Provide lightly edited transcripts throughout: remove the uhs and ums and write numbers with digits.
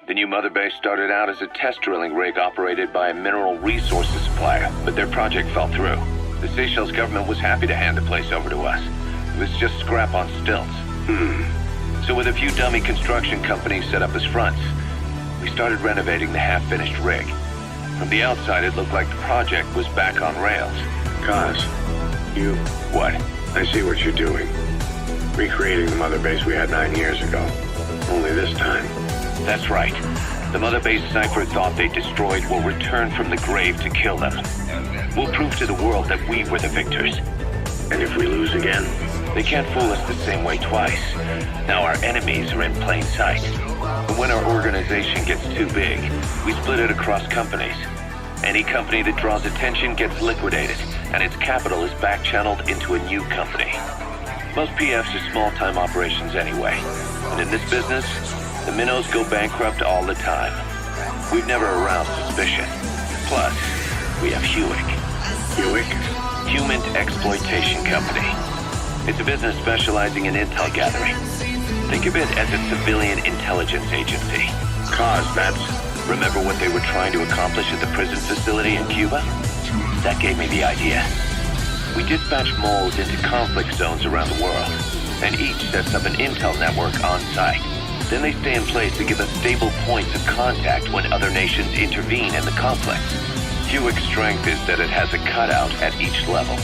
The new mother base started out as a test drilling rig operated by a mineral resources supplier, but their project fell through. The Seychelles government was happy to hand the place over to us. It was just scrap on stilts. So with a few dummy construction companies set up as fronts, we started renovating the half-finished rig. From the outside, it looked like the project was back on rails. Kaz, you... What? I see what you're doing. Recreating the mother base we had 9 years ago. Only this time. That's right. The mother base Cypher thought they destroyed will return from the grave to kill them. We'll prove to the world that we were the victors. And if we lose again? They can't fool us the same way twice. Now our enemies are in plain sight. And when our organization gets too big, we split it across companies. Any company that draws attention gets liquidated, and its capital is back-channeled into a new company. Most PFs are small-time operations anyway. And in this business, the minnows go bankrupt all the time. We've never aroused suspicion. Plus, we have Hewick. Hewick? Human Exploitation Company. It's a business specializing in intel gathering. Think of it as a civilian intelligence agency. Kaz, that's... Remember what they were trying to accomplish at the prison facility in Cuba? That gave me the idea. We dispatch moles into conflict zones around the world, and each sets up an intel network on site. Then they stay in place to give us stable points of contact when other nations intervene in the conflict. Hewick's strength is that it has a cutout at each level.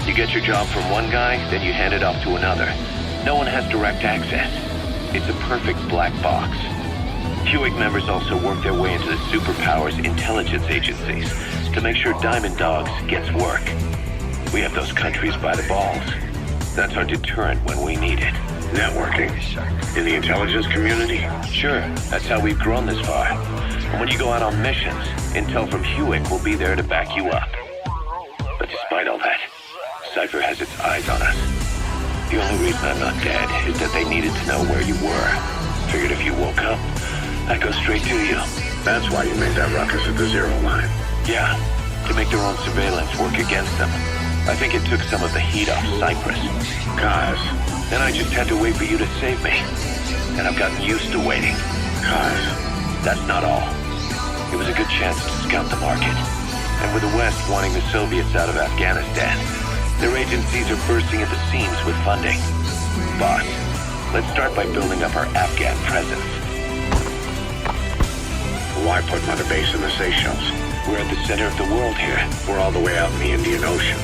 You get your job from one guy, then you hand it off to another. No one has direct access. It's a perfect black box. Hewick members also work their way into the superpowers intelligence agencies to make sure Diamond Dogs gets work. We have those countries by the balls. That's our deterrent when we need it. Networking. In the intelligence community? Sure, that's how we've grown this far. And when you go out on missions, intel from Hewick will be there to back you up. But despite all that, Cypher has its eyes on us. The only reason I'm not dead is that they needed to know where you were. Figured if you woke up, I'd go straight to you. That's why you made that ruckus at the Zero Line. Yeah, to make their own surveillance work against them. I think it took some of the heat off Cyprus. Kaz. Then I just had to wait for you to save me. And I've gotten used to waiting. Kaz. That's not all. It was a good chance to scout the market. And with the West wanting the Soviets out of Afghanistan, their agencies are bursting at the seams with funding. Boss, let's start by building up our Afghan presence. Why put Mother Base in the Seychelles? We're at the center of the world here. We're all the way out in the Indian Ocean.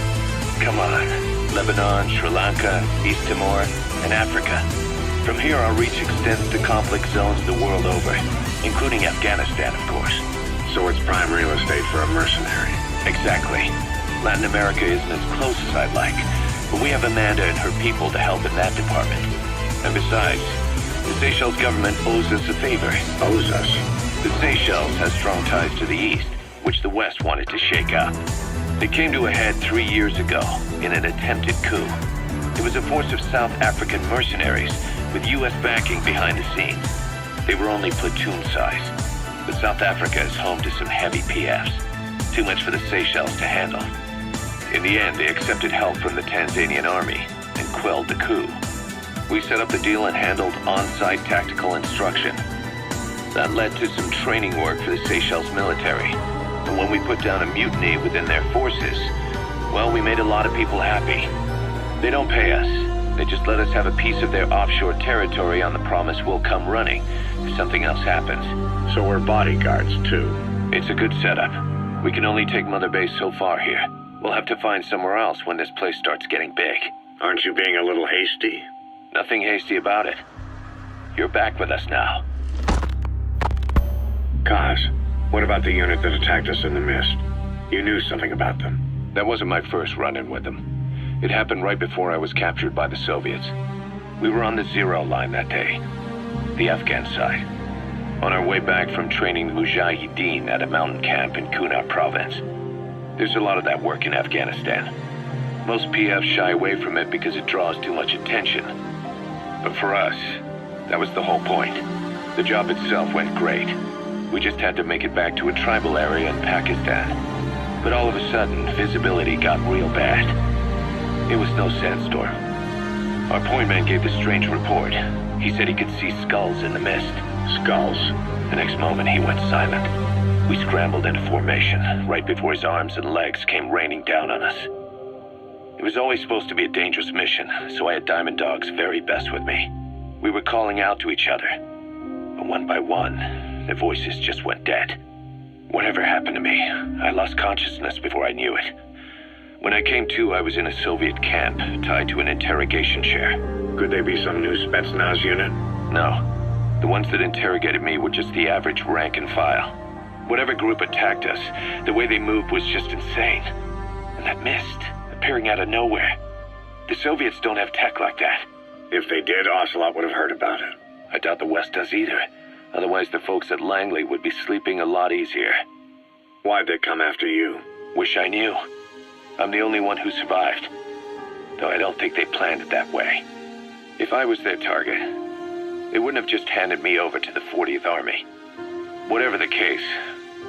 Come on. Lebanon, Sri Lanka, East Timor, and Africa. From here, our reach extends to conflict zones the world over, including Afghanistan, of course. So it's prime real estate for a mercenary. Exactly. Latin America isn't as close as I'd like, but we have Amanda and her people to help in that department. And besides, the Seychelles government owes us a favor. Owes us? The Seychelles has strong ties to the east, which the West wanted to shake up. They came to a head 3 years ago in an attempted coup. It was a force of South African mercenaries with U.S. backing behind the scenes. They were only platoon size, but South Africa is home to some heavy PFs. Too much for the Seychelles to handle. In the end, they accepted help from the Tanzanian army and quelled the coup. We set up the deal and handled on-site tactical instruction. That led to some training work for the Seychelles military. And when we put down a mutiny within their forces, well, we made a lot of people happy. They don't pay us. They just let us have a piece of their offshore territory on the promise we'll come running if something else happens. So we're bodyguards, too. It's a good setup. We can only take Mother Base so far here. We'll have to find somewhere else when this place starts getting big. Aren't you being a little hasty? Nothing hasty about it. You're back with us now. Kaz, what about the unit that attacked us in the mist? You knew something about them. That wasn't my first run-in with them. It happened right before I was captured by the Soviets. We were on the Zero Line that day, the Afghan side, on our way back from training the Mujahideen at a mountain camp in Kunar province. There's a lot of that work in Afghanistan. Most PFs shy away from it because it draws too much attention. But for us, that was the whole point. The job itself went great. We just had to make it back to a tribal area in Pakistan. But all of a sudden, visibility got real bad. It was no sandstorm. Our point man gave this strange report. He said he could see skulls in the mist. Skulls. The next moment, he went silent. We scrambled into formation, right before his arms and legs came raining down on us. It was always supposed to be a dangerous mission, so I had Diamond Dog's very best with me. We were calling out to each other, but one by one, their voices just went dead. Whatever happened to me, I lost consciousness before I knew it. When I came to, I was in a Soviet camp, tied to an interrogation chair. Could they be some new Spetsnaz unit? No. The ones that interrogated me were just the average rank and file. Whatever group attacked us, the way they moved was just insane. And that mist, appearing out of nowhere. The Soviets don't have tech like that. If they did, Ocelot would have heard about it. I doubt the West does either. Otherwise, the folks at Langley would be sleeping a lot easier. Why'd they come after you? Wish I knew. I'm the only one who survived. Though I don't think they planned it that way. If I was their target, they wouldn't have just handed me over to the 40th Army. Whatever the case,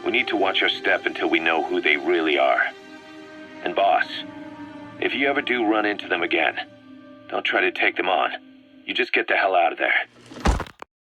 we need to watch our step until we know who they really are. And boss, if you ever do run into them again, don't try to take them on. You just get the hell out of there.